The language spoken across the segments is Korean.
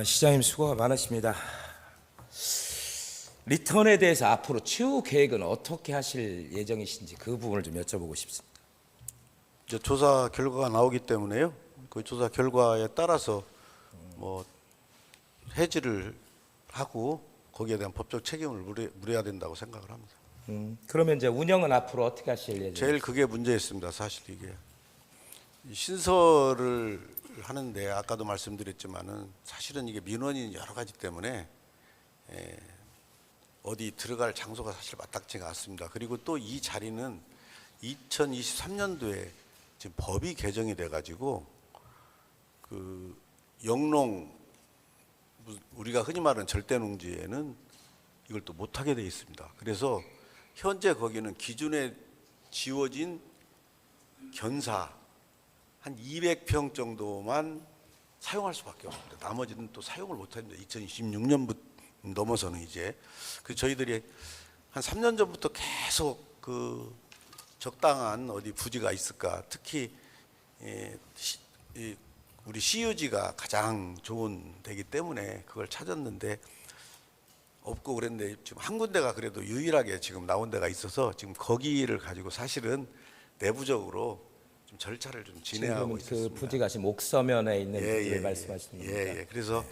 시장님 수고가 많으십니다. 리턴에 대해서 앞으로 추후 계획은 어떻게 하실 예정이신지 그 부분을 좀 여쭤보고 싶습니다. 이제 조사 결과가 나오기 때문에요. 그 조사 결과에 따라서 뭐 해지를 하고 거기에 대한 법적 책임을 물어야 된다고 생각을 합니다. 그러면 이제 운영은 앞으로 어떻게 하실 예정이세요? 제일 그게 문제였습니다. 사실 이게 신설을 하는데 아까도 말씀드렸지만은 사실은 이게 민원이 여러 가지 때문에 어디 들어갈 장소가 사실 마땅치가 않습니다. 그리고 또 이 자리는 2023년도에 지금 법이 개정이 돼가지고 그 영농 우리가 흔히 말하는 절대농지에는 이걸 또 못하게 돼 있습니다. 그래서 현재 거기는 기존에 지워진 견사 한 200평 정도만 사용할 수밖에 없습니다. 나머지는 또 사용을 못합니다. 2026년부터 넘어서는 이제 그 저희들이 한 3년 전부터 계속 그 적당한 어디 부지가 있을까, 특히 우리 CU지가 가장 좋은 데기 때문에 그걸 찾았는데 없고 그랬는데 지금 한 군데가 그래도 유일하게 지금 나온 데가 있어서 지금 거기를 가지고 사실은 내부적으로 좀 절차를 좀 진행하고 있습니다. 그 부지가 지금 옥서면에 있는 부지를 말씀하시는 겁니까? 예. 그래서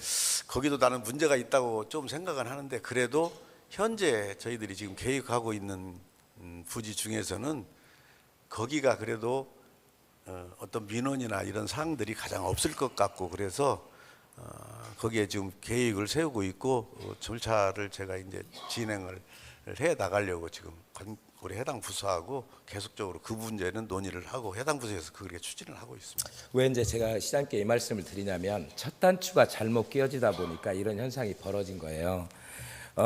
거기도 나는 문제가 있다고 좀 생각은 하는데 그래도 현재 저희들이 지금 계획하고 있는 부지 중에서는 거기가 그래도 어떤 민원이나 이런 사항들이 가장 없을 것 같고 그래서 거기에 지금 계획을 세우고 있고 절차를 제가 이제 진행을 해 나가려고 지금 우리 해당 부서하고 계속적으로 그 문제는 논의를 하고 해당 부서에서 그렇게 추진을 하고 있습니다. 왜 이제 제가 시장님께 이 말씀을 드리냐면 첫 단추가 잘못 끼어지다 보니까 이런 현상이 벌어진 거예요.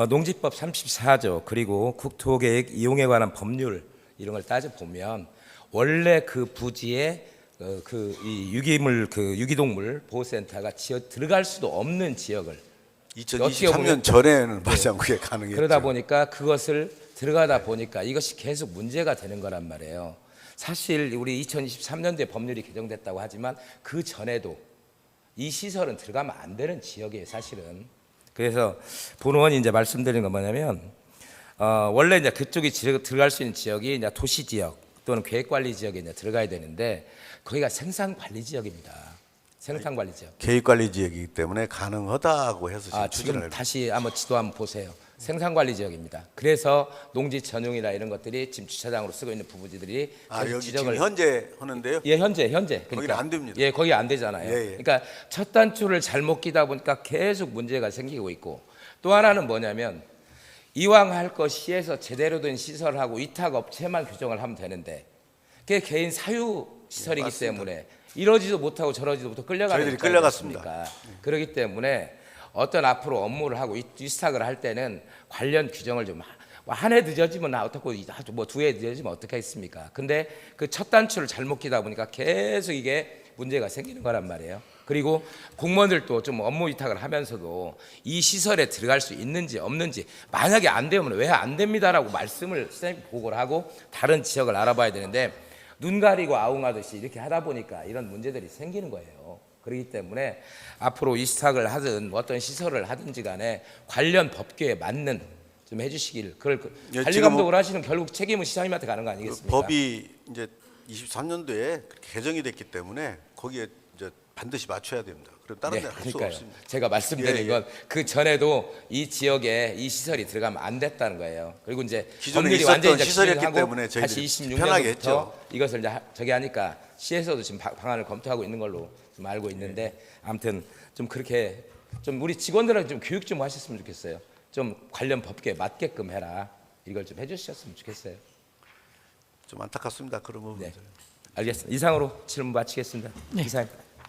농지법 34조 그리고 국토계획 이용에 관한 법률 이런 걸 따져 보면 원래 그 부지에 이 유기동물 보호센터가 들어갈 수도 없는 지역을 2023년 전에는 맞아 그게 가능했죠. 그러다 보니까 그것을 들어가다 보니까 이것이 계속 문제가 되는 거란 말이에요. 사실 우리 2023년도에 법률이 개정됐다고 하지만 그 전에도 이 시설은 들어가면 안 되는 지역이에요, 사실은. 그래서 본원이 이제 말씀드리는 건 뭐냐면 원래 이제 그쪽이 들어갈 수 있는 지역이 이제 도시 지역 또는 계획관리 지역에 이제 들어가야 되는데 거기가 생산관리 지역입니다. 생산관리 지역. 계획관리 지역이기 때문에 가능하다고 해서 지금 다시 한번 지도 한번 보세요. 생산관리 지역입니다. 그래서 농지 전용이나 이런 것들이 지금 주차장으로 쓰고 있는 부부지들이 여기 지금 현재 하는데요? 예, 현재. 그러니까, 거기는 안 됩니다. 예, 거기 안 되잖아요. 예. 그러니까 첫 단추를 잘못 끼다 보니까 계속 문제가 생기고 있고 또 하나는 뭐냐면 이왕 할 것 시에서 제대로 된 시설하고 위탁 업체만 규정을 하면 되는데 그게 개인 사유 시설이기 때문에 이러지도 못하고 저러지도 못하고 끌려가는 저희들이 끌려갔습니다. 그렇기 때문에 어떤 앞으로 업무를 하고 위탁을 할 때는 관련 규정을 좀 한 해 늦어지면 어떻고 뭐 2해 늦어지면 어떻게 했습니까? 근데 그 첫 단추를 잘못 끼다 보니까 계속 이게 문제가 생기는 거란 말이에요. 그리고 공무원들도 좀 업무 위탁을 하면서도 이 시설에 들어갈 수 있는지 없는지 만약에 안 되면 왜 안 됩니다라고 말씀을 시장님 보고를 하고 다른 지역을 알아봐야 되는데 눈 가리고 아웅하듯이 이렇게 하다 보니까 이런 문제들이 생기는 거예요. 그렇기 때문에 앞으로 위탁을 하든 어떤 시설을 하든지 간에 관련 법규에 맞는 좀 해주시길 그걸 관리 감독을 하시는 결국 책임은 시장님한테 가는 거 아니겠습니까? 법이 이제 23년도에 개정이 됐기 때문에 거기에 이제 반드시 맞춰야 됩니다. 그럼 다른 데는 할 수가 없습니다. 제가 말씀드린 건 그 전에도 이 지역에 이 시설이 들어가면 안 됐다는 거예요. 그리고 이제 기존에 있었던 시설이었기 때문에 저희들이 편하게 했죠. 이것을 이제 저기 하니까 시에서도 지금 방안을 검토하고 있는 걸로 좀 알고 있는데 아무튼 좀 그렇게 좀 우리 직원들한테 좀 교육 좀 하셨으면 좋겠어요. 좀 관련 법규에 맞게끔 해라. 이걸 좀 해주셨으면 좋겠어요. 좀 안타깝습니다. 그런 부분. 네, 알겠습니다. 이상으로 질문 마치겠습니다. 이상.